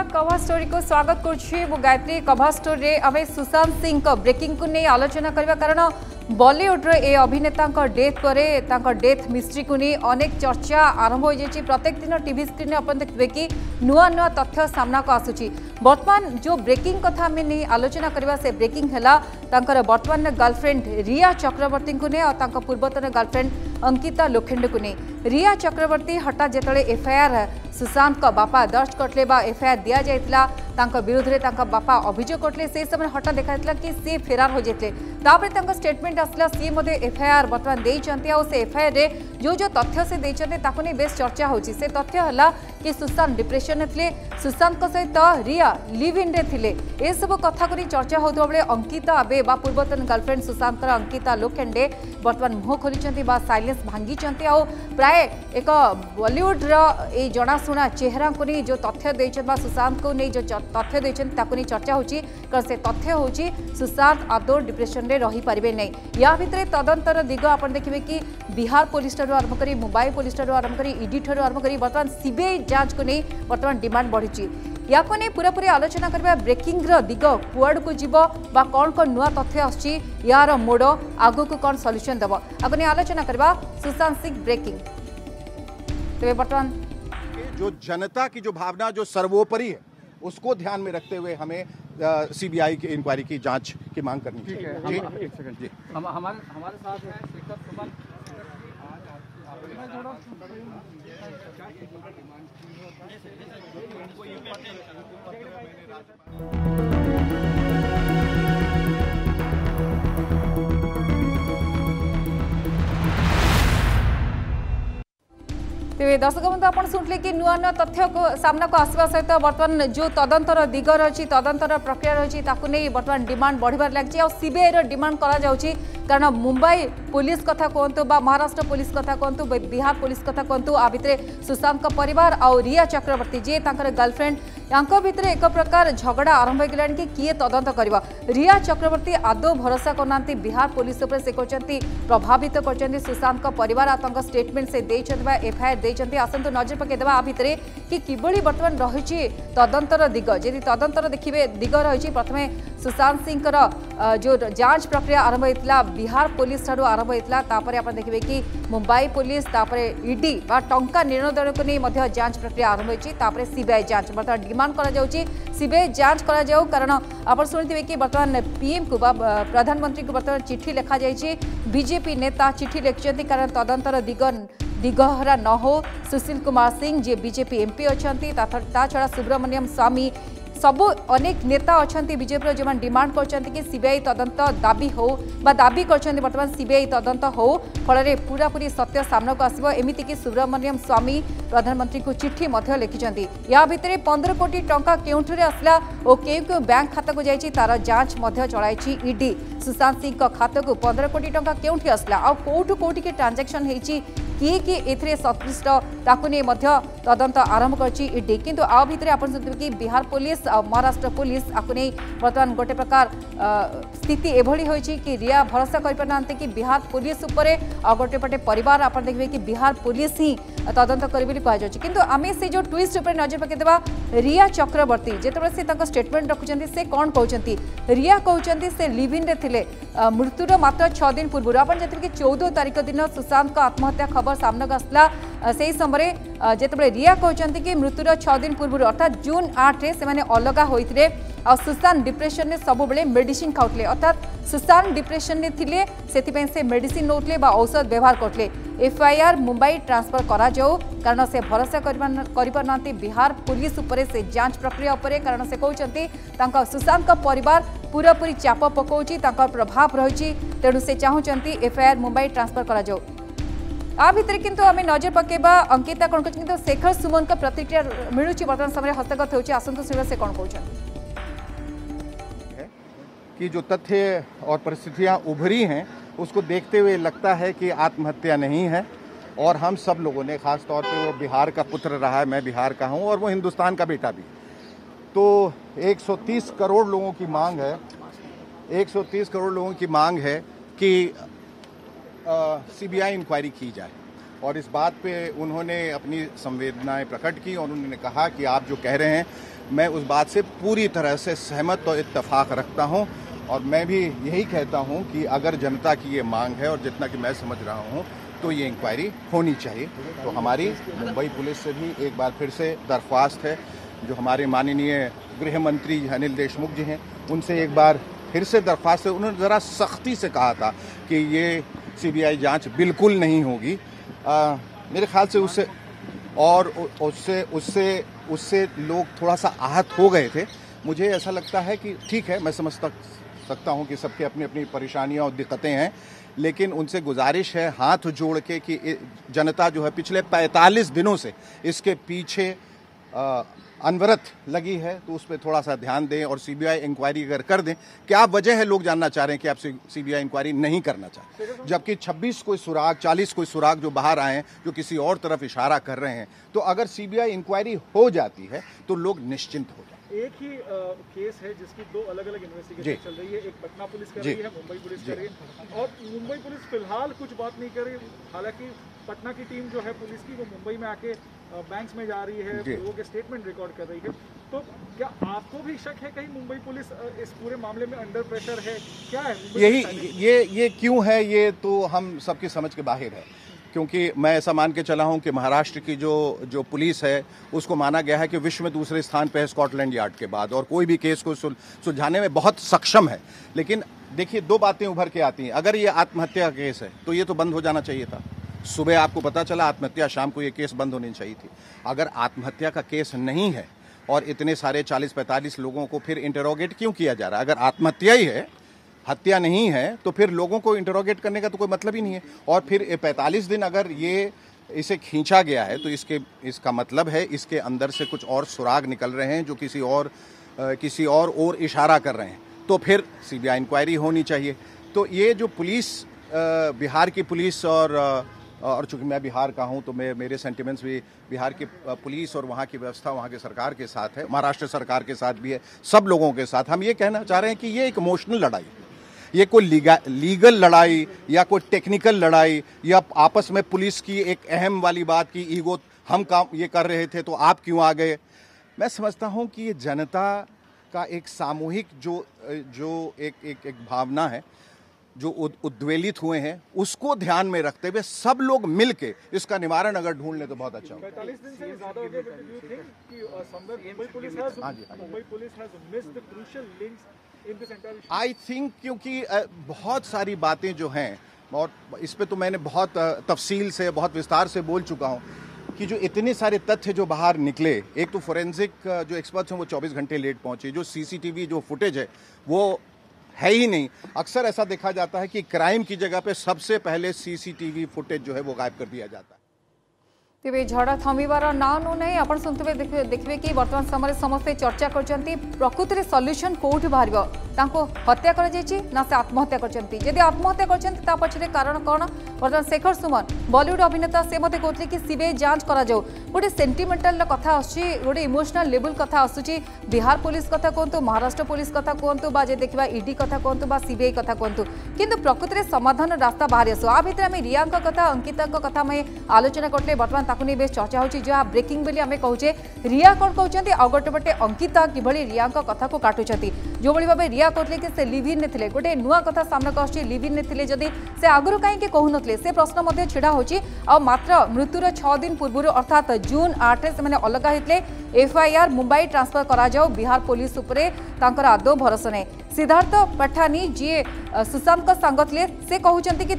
नमस्कार cover story को स्वागत करुच्ची मु गायत्री कभर स्टोरी आम सुशांत सिंह ब्रेकिंग को नहीं आलोचना करबा कारण बॉलीवुड रे ए अभिनेता डेथ पर डेथ मिस्ट्री को नहीं अनेक चर्चा आरंभ हो जाए। प्रत्येक दिन टीवी स्क्रीन में अपन देखिए कि नुआ नुआ तथ्य सामना को आसूची। वर्तमान जो ब्रेकिंग कथा आम नहीं आलोचना करबा से ब्रेकिंग है वर्तमान गर्लफ्रेंड रिया चक्रवर्ती को नहीं और पूर्वतन गर्लफ्रेंड अंकिता लोखंडे को नहीं। रिया चक्रवर्ती हठात जिते एफआईआर सुशांत का बापा दर्ज करते एफआईआर दि जाता विरोध में बापा अभियोग करते से समय हठात देखा कि सी फेरार हो जाते स्टेटमेंट आसला सी एफआईआर बर्तमान देइचंती आ से एफआईआर रे जो तथ्य से देइचंती ताको नै बेस चर्चा होची। से तथ्य हला कि सुशांत डिप्रेशन में थिले, सुशांत को सहित रिया लिव इन रे थिले। ए सब कथा को चर्चा होतबा बेले अंकिता आबे बा पूर्वतन गर्लफ्रेंड सुशांत अंकिता लोखंडे बर्तमान मुह खोली साइलेंस भांगी आ प्राय एक बॉलीवुड रे जनाशुना चेहरा को नहीं जो तथ्य देइचंती सुशांत को नहीं जो तथ्य देइचंती ताको नै चर्चा होची। से तथ्य होची सुशांत आदौ डिप्रेशन रे रही पारिबे नै। या भितरे तदंतर दिग आपण देखिबे कि बिहार पुलिस ठारू आरंभ करी मुंबई पुलिस ठारू आरंभ करी ईडी ठारू आरंभ करी वर्तमान सीबीआई जांच को नहीं वर्तमान डिमांड बढ़ी। या को नहीं पूरापूरी आलोचना करबा ब्रेकिंग रो दिग कुआड़ को जीवो बा कौन नुआ तथ्य आछि यार मोड़ आगो को कौन सॉल्यूशन दबो आगो नहीं आलोचना करबा सुशांत सिंह ब्रेकिंग। तबे वर्तमान जो जनता की जो भावना जो सर्वोपरि है उसको ध्यान में रखते हुए हमें सीबीआई की इंक्वायरी की जांच की मांग करनी चाहिए। एक सेकंड जी हमारे साथ है शेखर सुमन। तेज दर्शक बंधु आप शुणुले कि नुआ नुआ तथ्य को सामना को आसवा सहित बर्तमान जो तदंतर दिग रही तदंतर प्रक्रिया रही बर्तमान डिमांड बढ़िबार लगी और सीबीआई डिमांड करा जाउची। कारण मुंबई पुलिस कथा कहतु बा महाराष्ट्र पुलिस कथा कहतु बिहार पुलिस कथा कहतु आ भितरे सुशांत का परिवार और रिया चक्रवर्ती जी गर्लफ्रेंड यांको भितरे एक प्रकार झगड़ा आरंभ हो गलानी कि किए तदंत करिबा। रिया चक्रवर्ती आदौ भरोसा करनांती बिहार पुलिस उपर से कहते प्रभावित करछंती सुशांत का परिवार आ स्टेटमेंट से देइछंती एफआईआर देइछंती। आसंतु नजर पकेदेबा आ भितरे कि किबळी वर्तमान रहिछि तदंतर दिग। यदि तदंतर देखिबे दिग रहिछि प्रथमे सुशांत सिंह जो जांच प्रक्रिया आरंभ होइतला बिहार पुलिस ठारू आरंभ होइतला तापरे आपण देखिबे कि मुंबई पुलिस तापरे ईडी बा टंका निर्णय को नहीं मध्य जांच प्रक्रिया आरंभ होइछि। तापरे सीबीआई जांच बर्तमान डिमांड करा जाउछि सीबीआई जांच करा जाउ। कारण आपण सुनिथिबे कि वर्तमान पीएम को बा प्रधानमंत्री को वर्तमान चिट्ठी लिखा जाइछि। बीजेपी नेता चिट्ठी लिखिछंती कारण तदंतर दिगहरा न हो। सुशील कुमार सिंह जी बीजेपी एमपी अच्छी ता छड़ा सुब्रमण्यम स्वामी सबू अनेक नेता अच्छा बीजेपी जो डिमांड कर सीबीआई तदंत दाबी हो बा दाबी कर बर्तमान सीबीआई तदंत हो फल पूरापूरी सत्य सामना को आसो। एमती कि सुब्रमण्यम स्वामी प्रधानमंत्री को चिट्ठी लिखिं। या भितर 15 कोटी टंका केउठुरे आसला और केउ बैंक खाता को जाइछि तार जांच चलाई ईडी। सुशांत सिंह खाता को 15 कोटी टंका केउठी आसला आ कोठु कोठी के ट्रांजैक्शन हेछि किए कि एथिरे संश्लिष्ट ताकु नै मध्य तदंत आरंभ करछि ईडी। किंतु आ भितर आपण सुनथिबे कि बिहार पुलिस और महाराष्ट्र पुलिस आकु नै वर्तमान गोटे प्रकार स्थिति एभली होइछि कि रिया भरोसा करि पारनांते कि बिहार पुलिस उपरे आ गोटे पटे परिवार आपण देखबे कि बिहार पुलिस ही तदंत करि बोली कहा जाछि। किंतु आमे से जो ट्विस्ट ऊपर नजर पके देबा रिया चक्रवर्ती जेतबे से तांको स्टेटमेंट रखुचंती से कोन कहउचंती। रिया कहउचंती से लिव इन रे थिले मृत्युर मात्र 6 दिन पूर्व आपण जेतबे कि 14 तारिख दिन सुशांत का आत्महत्या खबर सामना आसला से समय जिते रिया कहते कि मृत्युर 6 दिन पूर्व अर्थात जून 8 रे से अलग होते और सुशांत डिप्रेशन में सब बेले मेडिसिन खाऊले अर्थात सुशांत डिप्रेशन में थिले से मेडिसिन नौले औषध व्यवहार करते। एफआईआर मुंबई ट्रांसफर करा जाओ कारण से भरोसा करना बिहार पुलिस उपरे से जांच प्रक्रिया उपरे कारण से कहते सुशांत का परिवार पूरापूरी चाप पकाउछि प्रभाव रही तेणु से चाहूँगी एफआईआर मुंबई ट्रांसफर करा जाओ। आ भितर किंतु आम नजर पकेबा अंकिता कौन कहते शेखर सुमन का प्रतिक्रिया मिलूँ वर्तमान समय हस्तगत होती आसंतु सुन से कौन कहते कि जो तथ्य और परिस्थितियां उभरी हैं उसको देखते हुए लगता है कि आत्महत्या नहीं है। और हम सब लोगों ने खास तौर पे वो बिहार का पुत्र रहा है, मैं बिहार का हूँ और वो हिंदुस्तान का बेटा भी। तो 130 करोड़ लोगों की मांग है 130 करोड़ लोगों की मांग है कि सीबीआई इंक्वायरी की जाए। और इस बात पे उन्होंने अपनी संवेदनाएं प्रकट की और उन्होंने कहा कि आप जो कह रहे हैं मैं उस बात से पूरी तरह से सहमत और इत्तेफाक रखता हूं और मैं भी यही कहता हूं कि अगर जनता की ये मांग है और जितना कि मैं समझ रहा हूं तो ये इंक्वायरी होनी चाहिए। तो हमारी मुंबई पुलिस से भी एक बार फिर से दरख्वास्त है, जो हमारे माननीय गृह मंत्री अनिल देशमुख जी हैं उनसे एक बार फिर से दरख्वास्त है। उन्होंने ज़रा सख्ती से कहा था कि ये सीबीआई जांच बिल्कुल नहीं होगी। मेरे ख्याल से उससे लोग थोड़ा सा आहत हो गए थे। मुझे ऐसा लगता है कि ठीक है, मैं समझ सकता हूं कि सबके अपनी अपनी परेशानियां और दिक्कतें हैं, लेकिन उनसे गुजारिश है हाथ जोड़ के कि जनता जो है पिछले 45 दिनों से इसके पीछे अनवरत लगी है, तो उस पर थोड़ा सा ध्यान दें और सीबीआई इंक्वायरी अगर कर दें। क्या वजह है लोग जानना चाह रहे हैं कि आप सीबीआई इंक्वायरी नहीं करना चाहते, जबकि 26 कोई सुराग 40 कोई सुराग जो बाहर आए हैं जो किसी और तरफ इशारा कर रहे हैं। तो अगर सीबीआई इंक्वायरी हो जाती है तो लोग निश्चिंत हो जाए। एक ही केस है जिसकी दो अलग अलग इन्वेस्टिगेशन चल रही है, एक पटना पुलिस कर रही है, मुंबई पुलिस कर रही है, और मुंबई पुलिस फिलहाल कुछ बात नहीं कर रही। हालांकि पटना की टीम जो है पुलिस की वो मुंबई में आके बैंक्स में जा रही है, लोगों के स्टेटमेंट रिकॉर्ड कर रही है। तो क्या आपको भी शक है कहीं मुंबई पुलिस इस पूरे मामले में अंडर प्रेशर है? क्या है ये क्यों है, ये तो हम सबकी समझ के बाहर है, क्योंकि मैं ऐसा मान के चला हूं कि महाराष्ट्र की जो पुलिस है उसको माना गया है कि विश्व में दूसरे स्थान पे है स्कॉटलैंड यार्ड के बाद, और कोई भी केस को सुलझाने में बहुत सक्षम है। लेकिन देखिए, दो बातें उभर के आती हैं। अगर ये आत्महत्या का केस है तो ये तो बंद हो जाना चाहिए था। सुबह आपको पता चला आत्महत्या, शाम को ये केस बंद होनी चाहिए थी। अगर आत्महत्या का केस नहीं है और इतने सारे 40-45 लोगों को फिर इंटरोगेट क्यों किया जा रहा है? अगर आत्महत्या ही है, हत्या नहीं है, तो फिर लोगों को इंटरोगेट करने का तो कोई मतलब ही नहीं है। और फिर 45 दिन अगर इसे खींचा गया है तो इसका मतलब है इसके अंदर से कुछ और सुराग निकल रहे हैं जो किसी और इशारा कर रहे हैं। तो फिर सीबीआई इंक्वायरी होनी चाहिए। तो ये जो पुलिस, बिहार की पुलिस और चूंकि मैं बिहार का हूं तो मेरे सेंटिमेंट्स भी बिहार की पुलिस और वहां की व्यवस्था, वहां के सरकार के साथ है, महाराष्ट्र सरकार के साथ भी है, सब लोगों के साथ। हम ये कहना चाह रहे हैं कि ये एक इमोशनल लड़ाई, ये कोई लीगल लड़ाई या कोई टेक्निकल लड़ाई या आपस में पुलिस की एक अहम वाली बात की ईगो, हम काम ये कर रहे थे तो आप क्यों आ गए। मैं समझता हूं कि ये जनता का एक सामूहिक जो एक भावना है, जो उद्वेलित हुए हैं, उसको ध्यान में रखते हुए सब लोग मिलके इसका निवारण अगर ढूंढ ले तो बहुत अच्छा होगा। 45 दिन से ज्यादा हो गए, but do you think कि Mumbai police has missed the crucial links in this entire issue? I think क्योंकि बहुत सारी बातें जो हैं, और इस पे तो मैंने बहुत तफसील से, बहुत विस्तार से बोल चुका हूँ कि जो इतने सारे तथ्य जो बाहर निकले, एक तो फोरेंसिक जो एक्सपर्ट्स हैं वो 24 घंटे लेट पहुंचे, जो सीसीटीवी जो फुटेज है वो है ही नहीं। अक्सर ऐसा देखा जाता है कि क्राइम की जगह पे सबसे पहले सीसीटीवी फुटेज जो है वो गायब कर दिया जाता है। तेज झड़ थमिबार ना नु नहीं आप शुणुवे देखिए कि वर्तमान समय समस्ते चर्चा करछंती प्रकृति सॉल्यूशन कोठी बाहर हत्या कर ना से आत्महत्या करछंती आत्महत्या करछंती पछरे कारण कौन वर्तमान शेखर सुमन बॉलीवुड अभिनेता से मते कहते कि सीबीआई जांच करा जाऊ गोटे सेंटिमेंटाल कथा आसुची गोटे इमोशनल लेवल कथा आसुची बिहार पुलिस कथा कहतु महाराष्ट्र पुलिस कथा कहतु बा जे देखिबा ईडी कथा कहतु बा सीबीआई कथा कहतु किंतु प्रकृति समाधान रास्ता बाहर आसो आ भितर आम रिया कथा अंकिता कथा में आलोचना करते बर्तमान ताकू नहीं बेस चर्चा होची जहाँ ब्रेकिंग बोली आम कहूचे रिया कौन कहते आ गोटे पटे अंकिता किभली रिया कथा को काटुचंती जो भली भाव रिया कहते कि से लिव इन ने थिले गोटे नुआ कथा सामना आसुची लिव इन ने थिले जदि से आगुरु कहीं कहूनथिले से प्रश्न मध्य छिड़ा होची आ मात्र मृत्युर 6 दिन पूर्व अर्थात जून 8 से अलग होते एफआईआर मुंबई ट्रांसफर करा जाओ बिहार पुलिस उपरे तांकर आदौ भरोसा नहीं सिद्धार्थ पठानी जी सुशांत सांग थे से कहते कि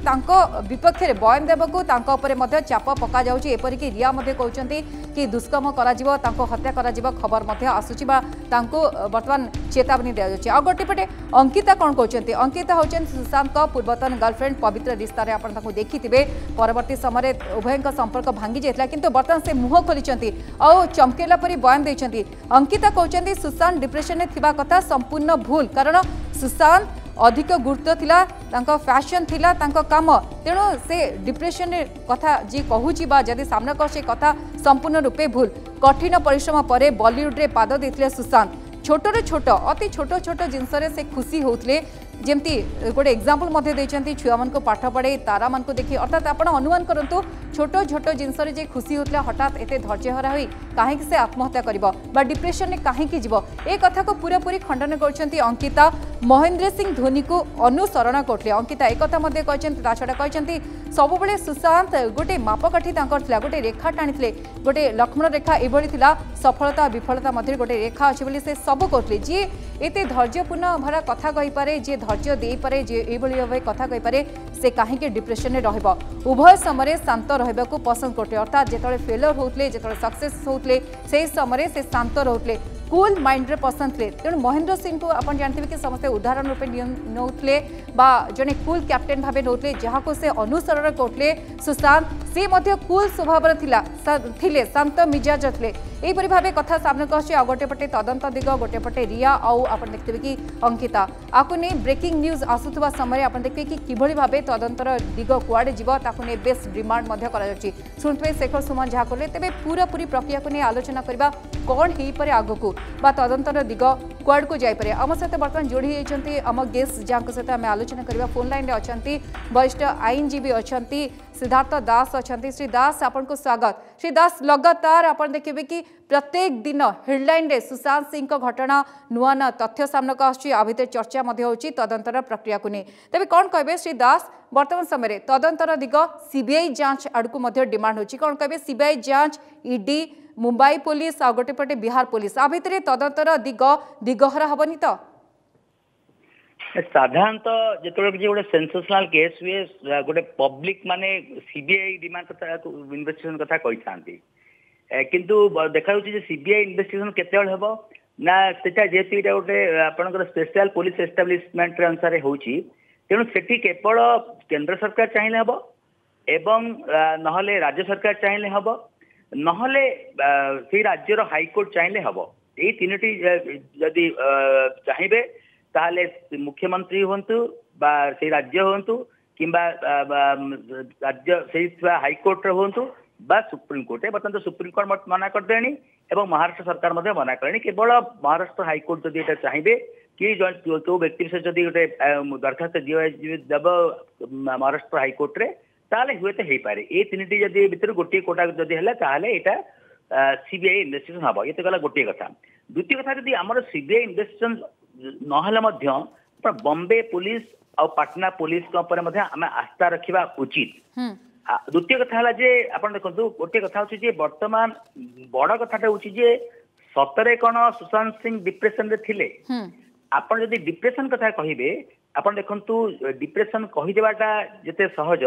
विपक्ष में बयान देवकू चाप पका जाऊँगी एपरिक रिया कहते कि दुष्कर्म हत्या कर खबर आसूची बर्तमान चेतावनी दि जाए आ गोटे पटे अंकिता कौन कहते अंकिता होती सुशांत पूर्वतन गर्लफ्रेंड पवित्र रिश्तार आप देखिथे परवर्ती समय उभय संपर्क भांगी जाता किंतु बर्तमान से मुह खोली और चमकेला परी बयान देते अंकिता कहते सुशांत डिप्रेशन में थिबा कथा संपूर्ण भूल कारण सुशांत अधिक गुरुत्व थिला तांका फैशन थिला तांका काम तेणु से डिप्रेशन कथा जी कहूची बा जदि सामना से कथा संपूर्ण रूपे भूल कठिन परिश्रम पर बॉलीवुड रे पाद देथिले सुशांत छोटो छोट अति छोट छोट जिनस से खुशी होते जमती गोटे एग्जांपल देते छुआ मान पाठ पढ़े तारा मान देखिए अर्थात आप अनुमान करूँ छोट छोट जिनसरे जे खुशी होता हठात एत धैर्यहरा हुई कहीं से आत्महत्या कर डिप्रेशन में कहीं जीव ए कथा को पूरापूरी खंडन कर अंकिता महेंद्र सिंह धोनी को अनुसरण करते अंकिता एक छड़ा कहते सब बेले सुशांत गोटे मापकाठी गोटे रेखा टाणी गोटे लक्ष्मण रेखा यही सफलता विफलता मध्य गोटे रेखा अच्छे से सब करते जी एत धैर्यपूर्ण भरा कथा कहीपे जी धैर्य दे पारे जी भाव कथा कहीपे से कहीं डिप्रेशन में उभय समय शांत रहा पसंद करते अर्थात जिते फेलर होते जो सक्सेस होते से समय से शांत रोते कूल माइंड रे पसंद थे तेणु महेंद्र सिंह को आप जानते कि समस्त उदाहरण रूपे नौले जड़े कूल कैप्टेन भाव नौले जहाँ को से अनुसरण करते सुशांत सी कूल स्वभाव थे शांत मिजाज थे यहीपरि भाव कथा सामने को आ गोटे पटे तदंत दिग गोटे पटे रिया आप देखते कि अंकिता आपको नहीं ब्रेकिंग न्यूज आसुवा समय आप देखिए कि किभली भाव तदंतर दिग कुआड़े जीव ताकू नहीं बेस डिमांड शुणुवे शेखर सुमन जहाँ कले तेज पूरापूरी प्रक्रिया को नहीं आलोचना करवा कौन हो पारे आगक बा तदंतर दिग कुआड़ को जापे आम सहित बर्तमान जोड़ी होती आम गेस्ट जहाँ सहित आम आलोचना करवा फोन लाइन में अच्छा वरिष्ठ आईनजीवी अच्छा सिद्धार्थ दास अच्छा श्री दास आपन को स्वागत। श्री दास लगातार आप देखिए कि प्रत्येक दिन हेडलाइन रे सुशांत सिंह को घटना नुआ नुआ तथ्य सामना को आते चर्चा होची तदंतर प्रक्रिया को नहीं तेज कौन कहे श्री दास वर्तमान समय तदंतर दिग सीबीआई जांच आड़कू डिमांड होची कौन कहे सीबीआई जांच ईडी मुंबई पुलिस आ गोटे पटे बिहार पुलिस आ भितर तदंतर दिग दिगहरा हेनी तो साधारणतः जो गोटे सेंसेशनल केस हुए गोटे पब्लिक माने सीबीआई डिमांड इन्वेस्टिगेशन कथा कही था किंतु देखा सीबीआई इन्वेस्टिगेशन केते हेबो ना सेटा जेहेतु एटा गोटे आपनकर स्पेशल पुलिस एस्टाब्लिशमेंट अनुसार होची तेणु सेठी केवल केंद्र सरकार चाहिए हेबो एवं नहले राज्य सरकार चाहिए हेबो नहले से राज्यर हाईकोर्ट चाहिए हेबो ये तीनोटी जदि चाहिए ताहले मुख्यमंत्री हूँ बा से राज्य हूँ कि राज्य से हाईकोर्ट हूँ बा सुप्रीम कोर्ट बर्तमान तो सुप्रीम कोर्ट मना करदे एवं महाराष्ट्र सरकार मना कले केवल महाराष्ट्र हाईकोर्ट जदि ये चाहिए कि जो व्यक्ति विशेष जदि गोटे दरखास्त देव महाराष्ट्र हाईकोर्ट रे ताले हुए तो हो पारे ये तीन जदि भितर गोटे कोटा जदि है ताहले एटा सीबीआई इन्वेस्टिगेशन हम ये तो गला गोटे कथा द्वितीय कथा जदि आमर सीबीआई इन्वेस्टिगेशन नहले बॉम्बे पुलिस और पटना पुलिस आम आस्था रखा उचित द्वितीय कथा है जे आप देखो गोटे कथा हूँ बर्तमान बड़ कथा हूँ सतरे कौन सुशांत सिंह डिप्रेशन रे थिले आपन जदि डिप्रेशन कथा कहिबे आपन देखंतु डिप्रेशन कहिदेबाटा जते सहज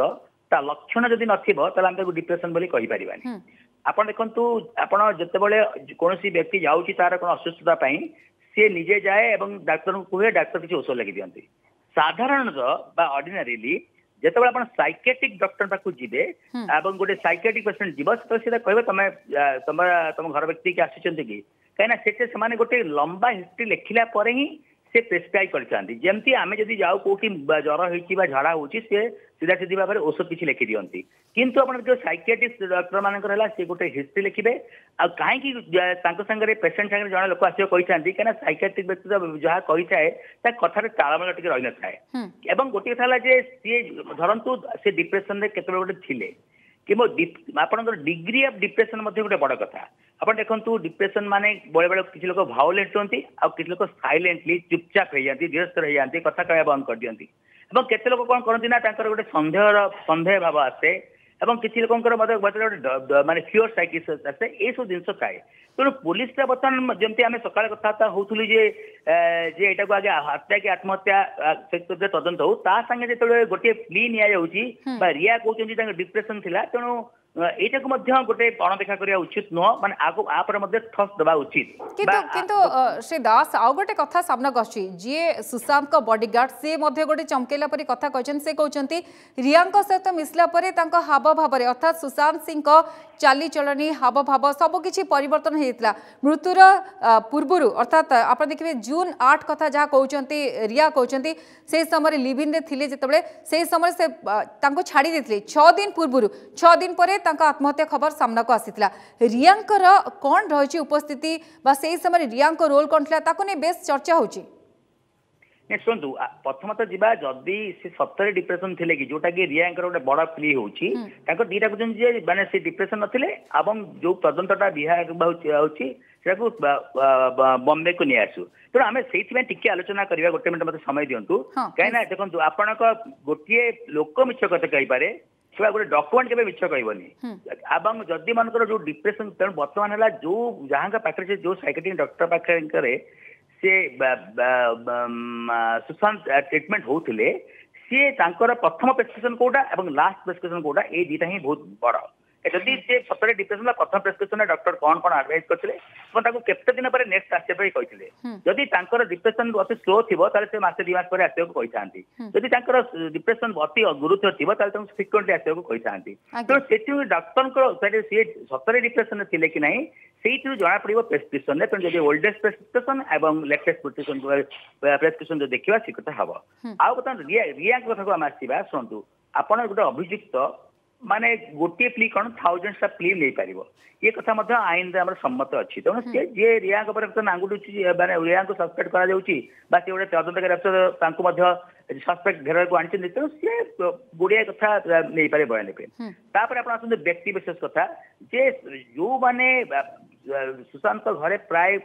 ता लक्षण जदि नथिबो ताले हम डिप्रेशन बोली कहि परिबानी आपन देखंतु आपन जते बेले कोनोसी व्यक्ति जाउची तार कोन असुस्थता पई से निजे जाए एवं डाक्टर को कहे डाक्टर किसी औषध लगी दियंती साधारणतः बा ऑर्डिनरीली जते बेले आपन साइकियाट्रिक डॉक्टर पाखु जिबे एवं गोटे साइकियाट्रिक पेशेंट जिबो तो सीधा कहबे तम घर व्यक्ति के आसीचंती कि कहना सेटे से गोटे लंबा हिस्ट्री लिखिला परे ही से प्रेस्क्राइब करछांती जेमती आमे जदी जाऊ कोठी ज्वर होईची बा झड़ा होची से सीधा सीधी भाव में औषध किसी लिखि दियंती किंतु अपन जो साइकियाट्रिस्ट डॉक्टर मानकर हला से गोटे हिस्ट्री लिखिबे आ काहे कि तांको संगे पेशेंट संगे जण लोक आसियो कहिथांती कहना साइकियाट्रिक व्यक्ति जहा कहिथाए ता कथारे ताळमेळ टिके रहि नथाए एवं गोटे कथा हला जे से धरंतु से डिप्रेशन रे केते गोटे थिले कि आपनकर डिग्री ऑफ डिप्रेशन मध्ये गोटे बड़ कथा अपन देखंतु डिप्रेशन माने बड़े बड़े किसी लोग भावलेंट होती आ किसी लोग साइलेंटली चुपचाप हो जाती धीरस्थ रह जाती कथा कहया बंद कर दियंती एवं केते लोग कौन करती ना तांकर गोटे संदेह भाव आसे एवं किसी लोकंकर गोटे माने फियर साइकिस आसे ए सब जिनस थाए तेणु पुलिस बर्तमान जमती आम सकाळ कथा होथुली जे एटा को आगे हत्या कि आत्महत्या तदंत हो ता संगे जो गोटे प्ली निया जाउची बा रिया कहउची डिप्रेशन थिला तेणु एटा को मध्य गोटे अणदेखा करिया उचित नुह माने आगो आपर मध्य ठस दबा उचित किंतु श्री दास आउ गोटे कथा सामना गछि जे सुशांत को बॉडीगार्ड से मध्य गोटे चमकेला परी कथा कहछन से कहउचंती रियांक सहित मिसला परे तांको हाव भाव रे अर्थात सुशांत सिंह को चाली चलनी हाव भाव सब किछि परिवर्तन हेतला मृत्युर पूर्वरु अर्थात आप देखिए जून 8 कथा जहाँ कहउचंती रिया कहउचंती से समय लिव इन रे थिले जेतबेले से समय से तांको छाड़ी देथिले 6 दिन पूर्वरु 6 दिन परे आत्महत्या खबर सामना को आसीथिला रियांकर कौन रही उपस्थिति बा से समय रियांक रोल कौन था बेस चर्चा होची शुणु प्रथमतः जीवा जदि से सतरे डिप्रेशन थे कि जोटा कि रिया गोटे बड़ प्ली होची दीटा कहते माने से डिप्रेशन नथिले एवं जो तदंतटा बिहार बॉम्बे को नहीं आसू तेणु आम से टिके आलोचना करवा गोटे मिनट मत समय दिंतु कहीं देखो आपण गोटे लोक मिछ कथ कहीपे से गोटे डॉक्यूमेंट के मिछ कहबनी एवं जदि मानकर जो डिप्रेशन तेणु बर्तमान है जो जहाँ पाखे जो साइकेट्रिक डॉक्टर पाखे से सुशांत ट्रीटमेंट होते सी प्रथम प्रेस्क्रिप्शन कोटा और लास्ट प्रेस्क्रिप्शन कोटा ये दीटा ही बहुत बड़ जदि से सतरे डिप्रेशन प्रथम प्रेस्क्रिप्शन डॉक्टर कौन कौन एडवाइस करते केते दिन पर नेक्स्ट आसपा कहते जदि डिप्रेशन अति स्लो थी से मासे 2 मास पर आसवा कहते जदि डिप्रेशन अति गुरुतर थी फ्रिक्वेंटली आसवा कहते तेणु डॉक्टर सी सतरे डिप्रेशन थे कि नहीं से जना पड़ो प्रेस्क्रिप्शन जब ओल्डेस्ट प्रेस्क्रिप्शन और लेटेस्ट प्रेस्क्रिप्शन जो देखा सी कथा हम आउ बर्तमान रिया कथा को आम आसवा शुणु आपड़ गोटे अभियुक्त माने गोटे प्ली कौन थाउजेंड्स प्ली नहीं पार ये कथा आईन में सम्मत अच्छी तेणु सी जी रिया आंगुठी माने रिया को सस्पेक्ट कर गोटे तदंतकारी अफसर सस्पेक्ट घेर को आनी तेणु सी गुड़िया कथा नहीं पारे बयान तापर आप व्यक्ति विशेष कथा जे जो माने सुशांत घरे प्राय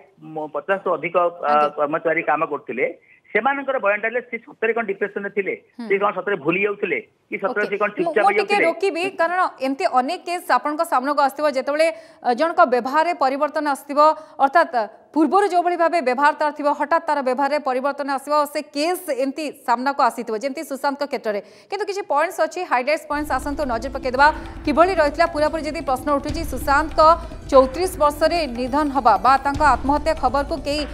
50 अधिक कर्मचारी काम करते सेमानकर बयानटा से सतरे कौन डिप्रेशन थे कौन सतरे भूली जाते कि सतरे से कौन चुपचाप रोकबी कारण एमती अनेक केस आपण सामना को आसो जिते जन व्यवहार परिवर्तन आसो अर्थात पूर्वर जो भाव व्यवहार तार थी हठात तार व्यवहार परिवर्तन आसो से केस एमती सामना को आसी जमी सुशांत क्षेत्र में किंतु किसी पॉइंट्स अच्छी हाइलाइट्स पॉइंट्स आसतु नजर पकईदेवा किभली रही पूरापूरी जब प्रश्न उठुची सुशांत 34 वर्ष निधन हवा बा आत्महत्या खबर को कई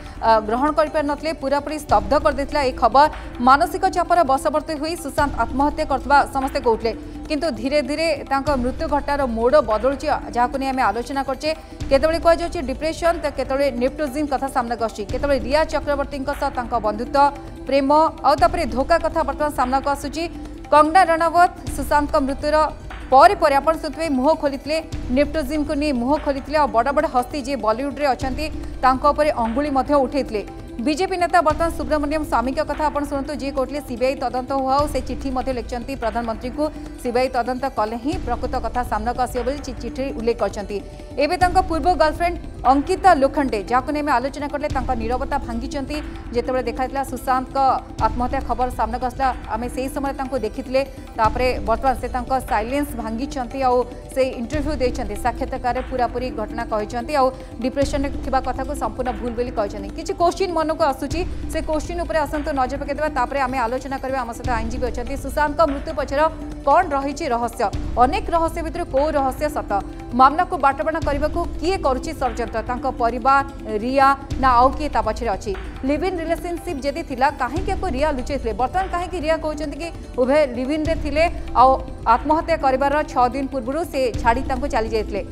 ग्रहण कर पूरापूरी स्तब्ध कर देथिला ए खबर मानसिक चापर बशवर्ती हुई सुशांत आत्महत्या करथबा समस्ते कहते किंतु धीरे धीरे मृत्यु घटार मोड़ बदलुची जहाँ को आम आलोचना करचे केतबेले कहुछि डिप्रेशन तो केतबेले नेप्टोजिन कथा सामना आसुछि केतबेले रिया चक्रवर्ती सह बंधुत्व प्रेम आउे धोखा कथा बर्तमान सामना को आसुछि कंगना रणावत सुशांत मृत्युर पर आप मुह खोली नेप्टोजिन को नहीं मुह खोली और बड़ बड़ हस्ती जी बॉलीवुड रे अछंती तांको उपरे अंगुली उठे बीजेपी नेता बर्तमान सुब्रमण्यम स्वामी कथा आप शुणु जी कहते सीबीआई तदंत हुआ से चिठी लिखिं प्रधानमंत्री को सीबीआई तदंत कले ही प्रकृत कथा सामना को आसो चिठी उल्लेख कर पूर्व गर्लफ्रेंड अंकिता लोखंडे जहाँ नहीं आलोचना कले नीरवता भांगी जिते देखा सुशांत आत्महत्या खबर सामना को आसला आम से समय देखी बर्तमान से साइलेंस भांगी से इंटरव्यू देते साक्षात्कार पूरापूरी घटना कहते डिप्रेशन कथा को संपूर्ण भूल बोली कहते किसी क्वेश्चन मन को आसूची से क्वेश्चन उपर आसतु नजर पकईदेवा आम आलोचना करवा आम सहित आईनजीवी अच्छा सुशांत मृत्यु पछर कौन रही रहस्य अनेक रहस्य भितर कौ रहस्य सत मामला को बाटबाण करने को किए करुच्ची षड्यंत्र परिवार रिया ना आउ किए पछरे अच्छी लिव इन रिलेशनशिप जदि थिला कहीं रिया लुचेते बर्तमान कहीं रिया कहते कि उभय लिव इन रे आत्महत्या कर 6 दिन पूर्व से छाड़ी चली जाते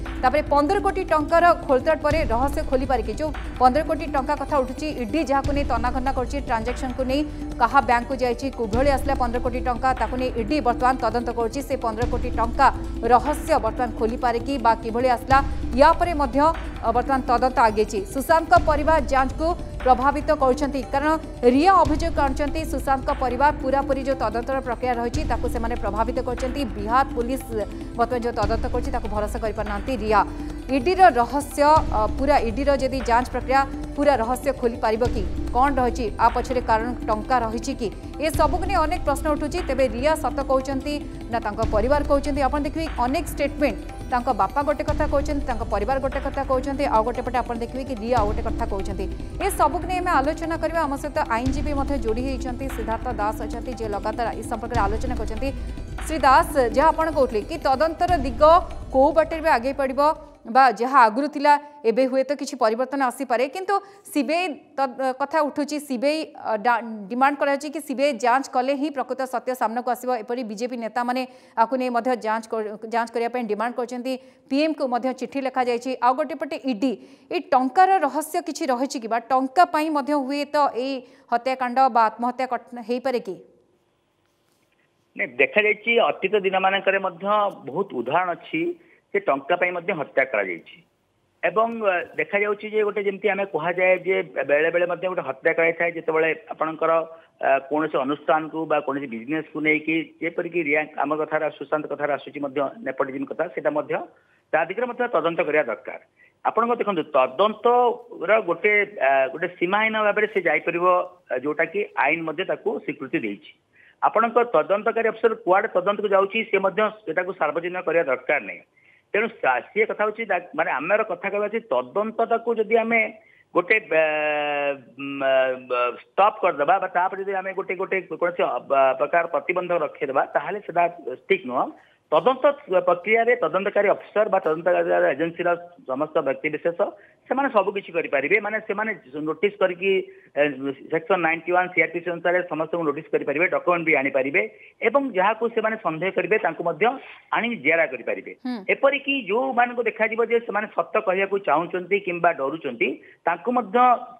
15 कोटी टंकार खोलताड़ पर रहस्य खोली पारिकी जो 15 कोटी टंका कथा उठुची ईडी जहाँ को नहीं तनाघना कर ट्रांजेक्शन को नहीं कहा बैंक को जाइए कुभली आसला 15 कोटी टंका नहीं ईडी बर्तमान तदंत कर 15 कोटी टंका रहस्य बर्तमान खोली पारिकी किभली आसला या परे मध्य बर्तमान तदंत आगे सुशांत परिवार जांच को प्रभावित कर कारण रिया अभियोग आनी सुशांत परिवार पूरापूरी जो तदंत प्रक्रिया रही से प्रभावित कर बिहार पुलिस बर्तमान जो तदंत कर भरोसा करना रिया ईडीर रहस्य पूरा ईडीर जदि जांच प्रक्रिया पूरा रहस्य खोली पार कि कौन रही आ पछरे कारण टंका रही कि ये सबको नहीं अनेक प्रश्न उठुची तेबे रिया सत कहते ना परिवार कहते आप देखिए अनेक स्टेटमेंट बापा गोटे कथा कहते परिवार गोटे कथा कहते आ गोटे पटे आप देखिए कि रिया गोटे कथा कहते ये सबको नहीं आम आलोचना करवा आम सहित आईनजीवी जोड़ी होती सिद्धार्थ दास अच्छा जी लगातार इस संपर्क में आलोचना करते श्री दास जहाँ आप कहते कि तदंतर दिग कौ बाटे में आगे पड़ो बा जहाँ आगुरी थिला एबे हुए तो किसी परिवर्तन आसीपे किंतु सीबीआई कथा उठुची सीबीआई डिमांड करा कि सीबीआई जांच कले ही प्रकृत सत्य सामना को आसो एपरी बीजेपी नेता माने आकु नहीं जांच करने डिमांड करछंती पीएम को मध्य चिट्ठी लिखा जाइए आ गोटे पटे ईडी ये टंकार रहस्य किसी रही कि टंका पाई मध्य हुए तो ये हत्याकांड बा आत्महत्या हो पारे कि देखा जाइए अतीत दिन मानक बहुत उदाहरण अच्छी से टंका पाई हत्या करा जाइए एवं देखा जाउची जे गोटे जेमती आमे कहा जाए जे बेले बेले मध्ये गोटे हत्या कराई थाए जेतेबेले आपणकर कोनोसी अनुष्ठान को बा कोनोसी बिजनेस को नै कि जेपर कि रियांक आम कथा सुशांत कथा आसुची मध्ये नेपोटिज्म कथा सेटा मध्ये तादिकर मध्ये तदंत करिया दरकार आपण देखो तदंत गोटे गोटे सीमाहीन भाव से जापरिबो जोटा कि आईन मध्ये ताकू स्वीकृति देछि आपण तदंतकारी अफसर कुआडे तदंत को जाउची से मध्ये सेटा को सार्वजनिक करिया दरकार नै तेणु सी कथा हूँ माने आमर कथा कहवा तदंतटा को जदि आम गोटे स्टॉप करदेबा जब आम गोटे गोटे कौन प्रकार प्रतिबंधक रखीदेबा ताहले सेटा ठीक नुह तदंत प्रक्रिया तदंतकारी अफिसर तदंतकारी एजेन्सी समस्त व्यक्ति विशेष से सबकि करें माने से नोटिस करके सेक्शन 91 सीआरपीसी अनुसार समस्त नोटिस करेंगे डॉक्यूमेंट भी आनी पारे एवं जहाँ को से संदेह करेंगे आनी जेरा करेंगे एपरिक जो मान देखा जे सत कहूँ चाहूँगी कि डरुंच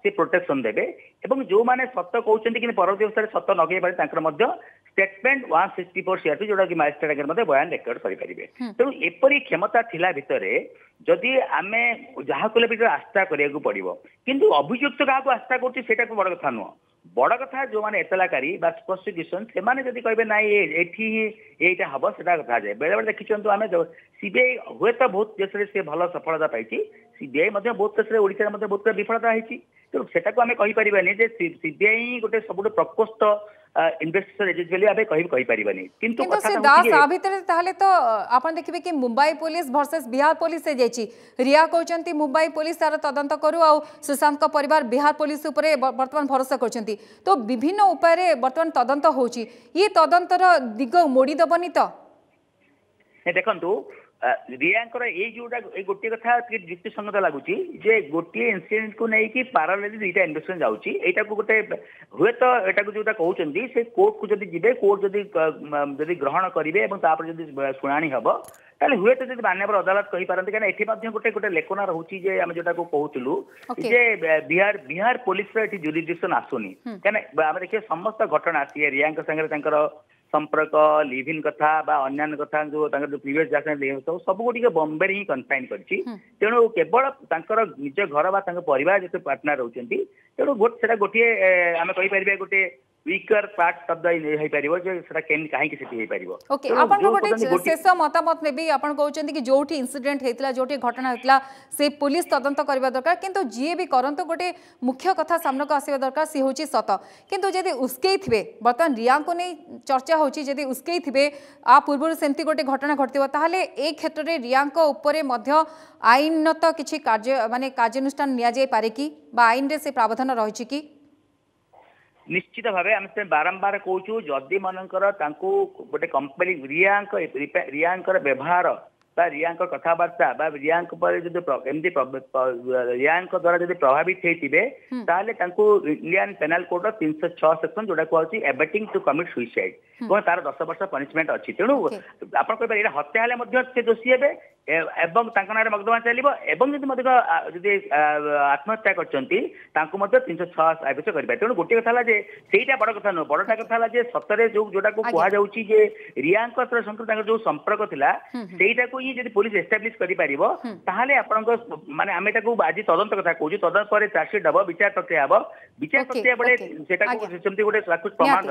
से प्रोटेक्शन देवे एवं जो मैंने सत कहते कि परवर्ती अवस्था सत नगे पारे स्टेटमेंट 164 सीआरपी जोटा कि मजिस्ट्रेट आगे बयान रेकर्ड करेंगे तेणु एपरी क्षमता थिला भितरे जदि आम जहाँ कले भी आस्था करिया पड़ो किंतु अभियुक्त क्या आस्था कर बड़ कथा नुह बड़ कथा जो मैंने एतलाकारी प्रोसिक्यूशन से जब कहे ना ये हम से कथा जाए बेले बेले देखी आम सीबीआई हुए तो बहुत देश से भल सफलता पाई सीबीआई बहुत देश में ओडिशा बहुत विफलता होती तेणु सेटा को आम कहीपरानी सीबीआई गोटे सब प्रकोष्ठ इन्वेस्टिगेशन एजेंसी कही पारिबानी किंतु तो आपण देखिबे कि Mumbai police versus Bihar police से जाइछि रिया कहउचंती मुंबई पुलिस तार तदंत करू आ सुशांत को परिवार बिहार पुलिस उपरे वर्तमान भरोसा करचंती तो विभिन्न उपाय रे वर्तमान तदंत होउछि ये तदंतर दिग मोड़ी दबनी तो देखंतु रियांकर ये जोटा गोटे कथा युक्ति संगत लगुच जे गोटे इनसीडेंट को लेकिन पारालेली दुईटा इन्वेस्टिगेशन जाउची एटा को गोटे हुए तो एटा को जोटा कहउचंदी से कोर्ट को जदि जिबे कोर्ट जदि ग्रहण करिवे एवं तापर जदि सुनानी हबो ताले हुए तो जदि मान्यवर अदालत कहि पारंती कारण एठी मध्ये गोटे गोटे लेखना रहउची जे हम जोटा को कहउतलु जे बिहार पुलिस रे एठी जुरिडिक्शन आसुनी कारण हम देखिए समस्त घटना सी रियांक संगे तांकर संपर्क लिव इन कथा अन्य कथा जो प्रीवियस जैक्शन सब गुटिक बॉम्बे ही कन्फाइन करछि तेणु केवल निज घर बा परिवार जो पार्टनर रहउचंती तेणु गोटे आम कहि गोटे वीकर पार्ट शब्द हो पारिबो जे सेटा केन काहे कि सेठी हो पारिबो ओके आपण गोटे शेष मतामत ने भी आपण कहउचंती कि जोठी इंसिडेंट हेतला जोठी घटना हेतला से पुलिस तदंत करबा दरकार किंतु जे भी करंतो गोटे मुख्य कथा सामने को आसीबा दरकार से होची सत किंतु जदि उसके थिबे बर्तन रिया को नै चर्चा होची जदि उसके थिबे आ पूर्व सेंती गोटे घटना घटिबो ताहले ए क्षेत्र रे रिया को ऊपर मध्य आईनत किछि कार्य माने कार्यानुष्ठान निया जाय पारे कि बा आईन रे से प्रावधान रहिछि कि निश्चित भाव आम से बारंबार कहूँ जदि मनकर गोटे कंपेनिंग रियांकर व्यवहार रियांक कथबार्ता रियांक एमती रियांक द्वारा जब प्रभावित होते इंडियन पेनल कोड 306 सेक्शन जोटा कहूँ एबेटिंग टू कमिट सुइसाइड कौन तार 10 वर्ष पनिशमेंट अच्छी तेणु आप हत्या से दोषी हे एवं मकदमा चलो जदि आत्महत्या करछंती 306 आवेश करें तेणु गोटे कथा से बड़ कथा नुह बड़ा कथा सतरे जोटा को कह जाऊँगी रियांक जो संपर्क थिला सेटा को जब पुलिस एस्टाब्लिश करें माने आम आज तदंत कथा कहूँ तदंत पर चार्जसीट हम विचार प्रक्रिया हम विचार प्रक्रिया बेले गोटे प्रमाण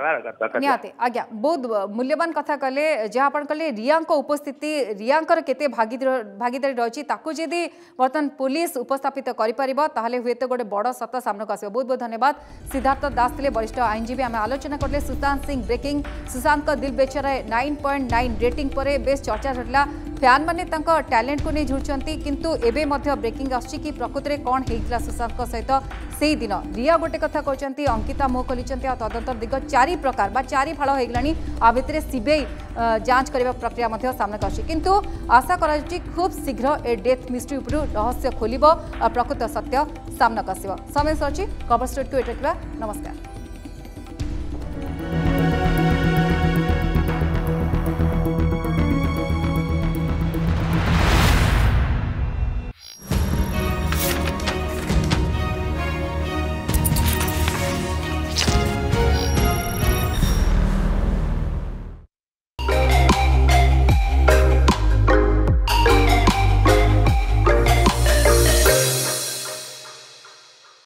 आज्ञा बहुत मूल्यवान कथा कले जहाँ कले रिया उपस्थिति रियांकर केते भागीदारी रही जदि बर्तमान पुलिस उपस्थापित करें हुए तो गोटे बड़ सत सामने को आसो। बहुत बहुत धन्यवाद। सिद्धार्थ दास थे वरिष्ठ आईनजीवी आम आलोचना करले सुशांत सिंह ब्रेकिंग सुशांत दिल बेचारा 9.9 रेटिंग पर बेस चर्चा चलला फैन माने टैलेंट को नहीं झुड़चंती किंतु एबे मध्य ब्रेकिंग आछि कि प्रकृति में कौन होता सुशांत सहित से दिन रिया गोटे कथा कहते अंकिता मुह खोली तदंत दिग 4 प्रकार 4 फाड़ होगलानी आ भितर सीबीआई जांच करने प्रक्रिया सामना आछि किंतु आशा करा खूब शीघ्र ए डेथ मिस्ट्री उपरू रहस्य खोल प्रकृत सत्य सामना आसव। समय सर खबर स्टूडियो को नमस्कार।